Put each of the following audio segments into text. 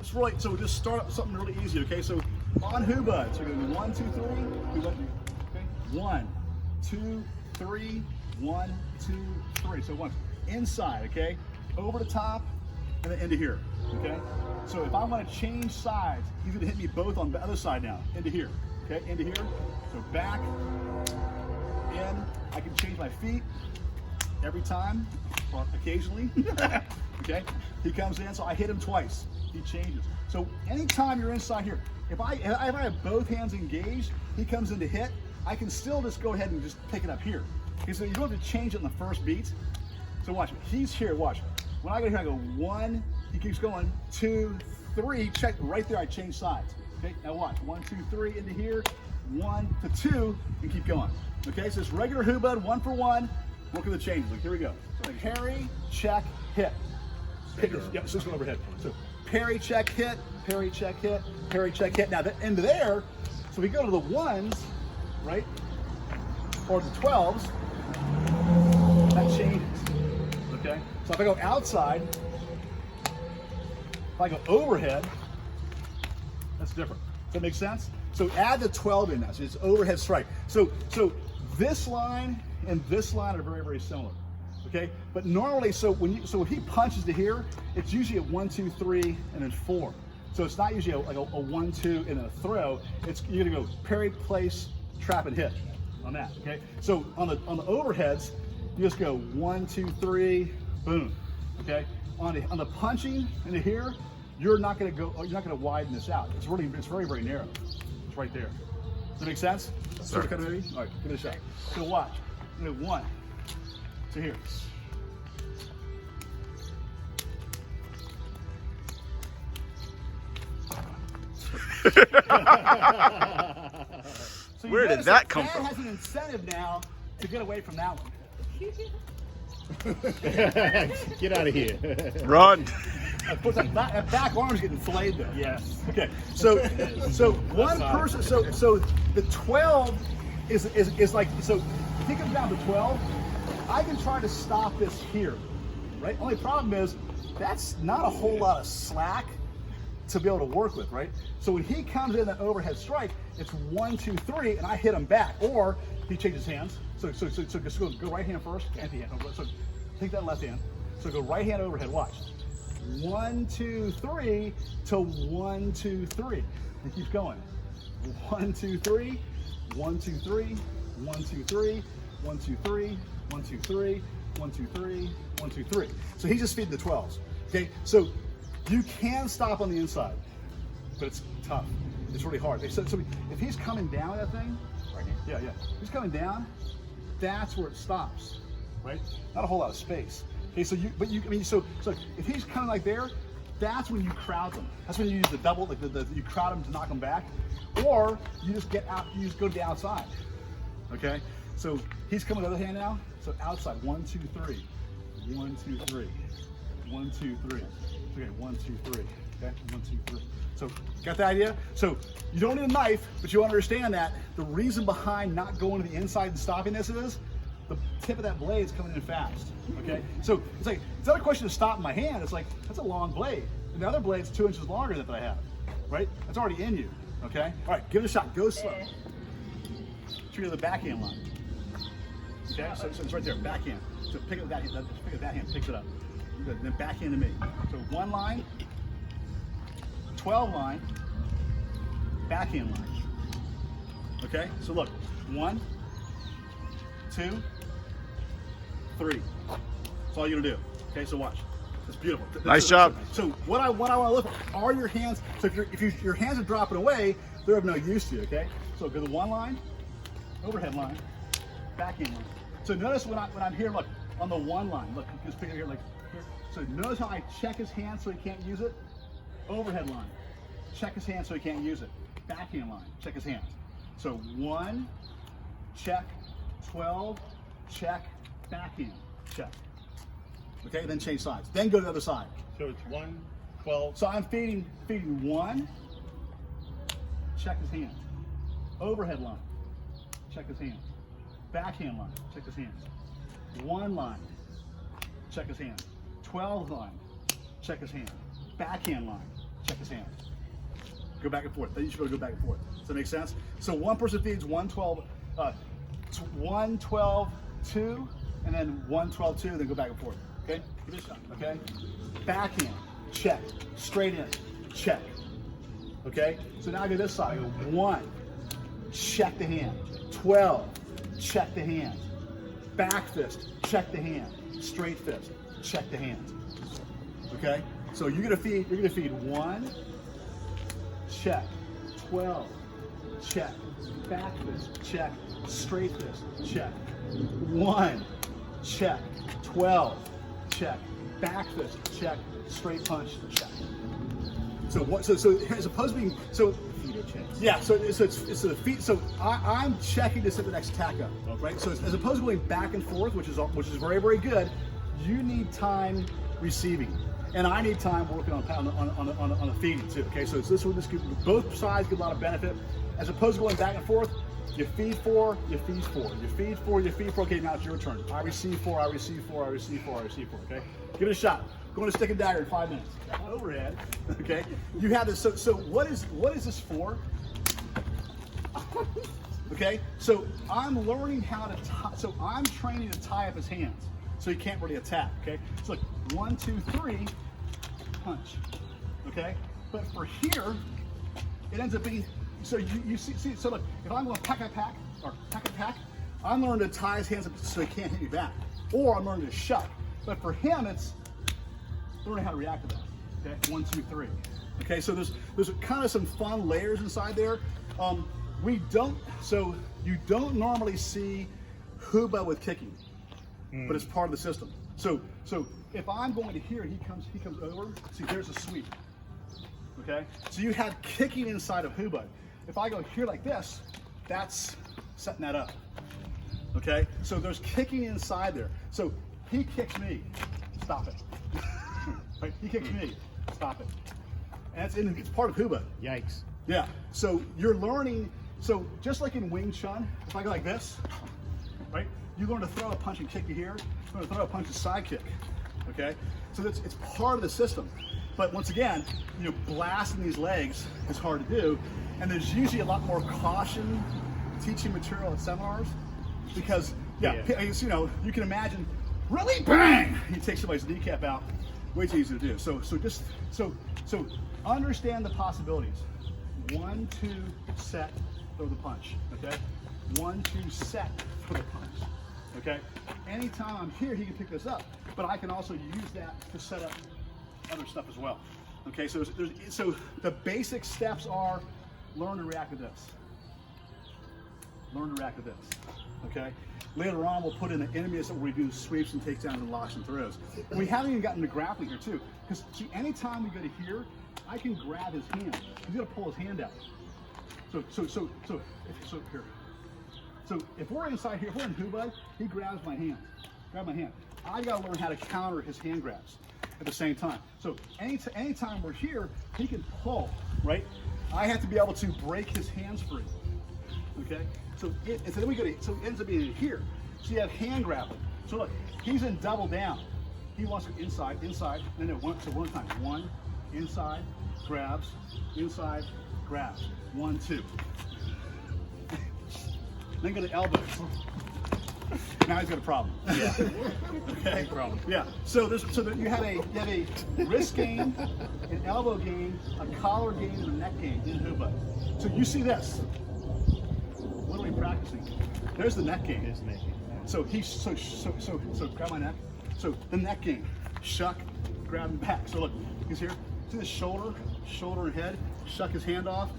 it's really, so we'll just start up something really easy, okay? So on Hubud, so we're gonna do 1, 2, 3, Hubud, okay? 1, 2, 3, 1, 2, 3. So once inside, okay? Over the top and then into here, okay? So if I want to change sides, he's gonna hit me both on the other side now, into here, okay? Into here, so back, in, I can change my feet every time, or occasionally, okay? He comes in, so I hit him twice, he changes. So anytime you're inside here, if I have both hands engaged, he comes in to hit, I can still just go ahead and just pick it up here. Okay, so you don't have to change it in the first beat. So watch, he's here, watch. When I go here, I go 1, he keeps going, 2, 3, check, right there I change sides. Okay, now watch, 1, 2, 3, into here, 1 to 2, and keep going. Okay, so it's regular Hubud, 1 for 1, work with the changes. Like, here we go. So like parry, check, hit. Yep, so it's going overhead. So parry, check, hit, parry, check, hit, parry, check, hit. Now the end of there, so we go to the 1s, right, or the 12s, that changes, okay? So if I go outside, if I go overhead, that's different. Does that make sense? So add the 12 in now, so it's overhead strike. So this line and this line are very, very similar, okay? But normally, so when he punches to here, it's usually a 1, 2, 3, and then 4. So it's not usually like a 1, 2, and then a throw. You're gonna go parry, place, trap, and hit on that, okay? So on the overheads, you just go 1, 2, 3, boom, okay? On the punching into here, you're not gonna widen this out. It's very, very narrow. It's right there. Does that make sense? Sure. Kind of maybe? All right, give it a shot. So watch. 1 to here. So where did that come from? That has an incentive now to get away from that one. Get out of here. Run. That back arm's getting filleted though. Yes. Okay. So one person. So the 12 is like, so if he comes down to 12, I can try to stop this here, right? Only problem is that's not a whole lot of slack to be able to work with, right? So when he comes in that overhead strike, it's 1, 2, 3, and I hit him back, or he changes hands. So just go right hand first, empty hand. So take that left hand. So go right hand overhead. Watch. 1, 2, 3 to 1, 2, 3. It keeps going. 1, 2, 3. 1, 2, 3. 1, 2, 3. 1, 2, 3. 1, 2, 3. 1, 2, 3. 1, 2, 3. So he's just feeding the 12s. Okay. So you can stop on the inside, but it's tough. It's really hard. So if he's coming down that thing, right here, yeah. If he's coming down, that's where it stops, right? Not a whole lot of space. Okay, so if he's coming like there, that's when you crowd them. That's when you use the double, like you crowd him to knock him back, or you just get out, you just go to the outside. Okay, so he's coming the other hand now. So outside, 1, 2, 3, 1, 2, 3, 1, 2, 3. Okay, 1, 2, 3. Okay, 1, 2, 3. So got the idea? So you don't need a knife, but you understand that the reason behind not going to the inside and stopping this is the tip of that blade is coming in fast. Okay, so it's not a question of stopping my hand. It's like, that's a long blade, and the other blade's 2 inches longer than that I have, right? That's already in you. Okay, all right, give it a shot. Go slow. Trigger the backhand line. Okay, so it's right there, backhand. So pick up that hand. Just pick up that hand. Picks it up. Good. Then backhand to me. So 1 line, 12 line, backhand line. Okay, so look, 1, 2, 3. That's all you're gonna do. Okay, so watch. It's beautiful. Nice job. So what I want to look for are your hands. So if your hands are dropping away, they're of no use to you. Okay, so go to 1 line, overhead line, backhand line. So notice when I'm here, look on the 1 line. Look, just pick it here, like here. So notice how I check his hand so he can't use it. Overhead line, check his hand so he can't use it. Backhand line, check his hands. So 1, check, 12, check, backhand, check. Okay, then change sides. Then go to the other side. So it's 1, 12. So I'm feeding 1, check his hands. Overhead line, check his hands. Backhand line, check his hands. 1 line, check his hands. 12 line, check his hands. Backhand line, check his hand. Go back and forth. Then you should go back and forth. Does that make sense? So one person feeds 112, 112, 2, and then 112, 2, then go back and forth. Okay? Give it a shot. Okay? Backhand, check. Straight in, check. Okay? So now I go this side. I go 1, check the hand. 12, check the hand. Back fist, check the hand. Straight fist, check the hand. Okay? So you're gonna feed 1, check, 12, check, back fist, check, straight fist, check, 1, check, 12, check, back fist, check, straight punch, check. So what? So as opposed to being yeah. So it's the feet. So I'm checking to set the next attack up, right? So as opposed to going back and forth, which is very, very good. You need time receiving. And I need time working on the feeding too. Okay, so this will just give both sides get a lot of benefit, as opposed to going back and forth. You feed 4, you feed 4, you feed 4, you feed 4. Okay, now it's your turn. I receive 4, I receive 4, I receive 4, I receive 4. Okay, give it a shot. Going to stick and dagger in 5 minutes. Overhead. Okay, you have this. So what is this for? Okay, so I'm learning how to tie. So I'm training to tie up his hands, so he can't really attack. Okay, so look, 1, 2, 3, punch. Okay, but for here, it ends up being. So you see. So look, if I'm going pack, I'm learning to tie his hands up so he can't hit me back, or I'm learning to shut. But for him, it's learning how to react to that. Okay, 1, 2, 3. Okay, so there's kind of some fun layers inside there. So you don't normally see Hubud with kicking, but it's part of the system. So if I'm going to here, he comes over. See, there's a sweep. Okay, so you have kicking inside of Hubud. If I go here like this, that's setting that up. Okay, so there's kicking inside there. So he kicks me, stop it. Right? He kicks me, stop it. And it's part of Hubud. Yikes. Yeah, so you're learning, so just like in Wing Chun, if I go like this, right, you learn to throw a punch and kick you here, you learn to throw a punch and side kick, okay? So it's part of the system. But once again, blasting these legs is hard to do, and there's usually a lot more caution teaching material at seminars, because, you can imagine, really bang, you take somebody's kneecap out, way too easy to do. So understand the possibilities. 1, 2, set, throw the punch, okay? 1, 2, set, throw the punch, okay? Anytime I'm here, he can pick this up, but I can also use that to set up other stuff as well, okay? So the basic steps are learn to react to this. Learn to react to this, okay? Later on, we'll put in the enemies that we do sweeps and takedowns and locks and throws. And we haven't even gotten to grappling here too, because see, anytime we go to here, I can grab his hand. He's gonna pull his hand out. So here. So if we're inside here, if we're in Hubud, he grabs my hand. I gotta learn how to counter his hand grabs at the same time. So anytime we're here, he can pull, right? I have to be able to break his hands free. Okay? So then we go to, so it ends up being here. So you have hand grappling. So look, he's in double down. He wants to go inside, and then one time. 1, inside, grabs, inside, grabs. 1, 2. Then go to elbows. Now he's got a problem. Yeah. Okay. Big problem. Yeah. So you have a wrist game, an elbow game, a collar game, and a neck game in Hubud. So you see this. What are we practicing? There's the neck game. So so grab my neck. So the neck game. Shuck, grab him back. So look, he's here. See the shoulder and head. Shuck his hand off,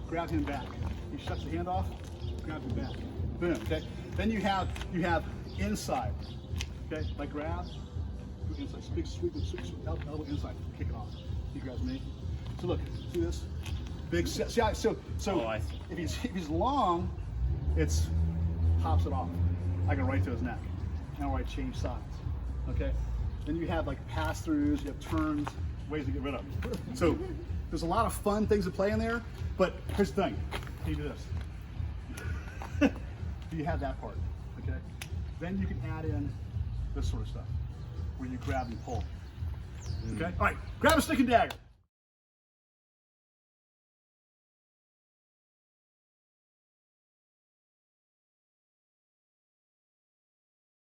grab him back. He shucks the hand off, grab him back. Boom. Okay. Then you have inside. Okay. Like grab, go inside. Big sweep, elbow inside. Kick it off. He grabs me. So look, see this? Big set. See, if he's long, it's pops it off. I go right to his neck. Now I change sides. Okay. Then you have like pass-throughs, you have turns, ways to get rid of them. So there's a lot of fun things to play in there, but here's the thing. You do this. You have that part, okay? Then you can add in this sort of stuff, where you grab and pull. Okay? All right, grab a stick and dagger.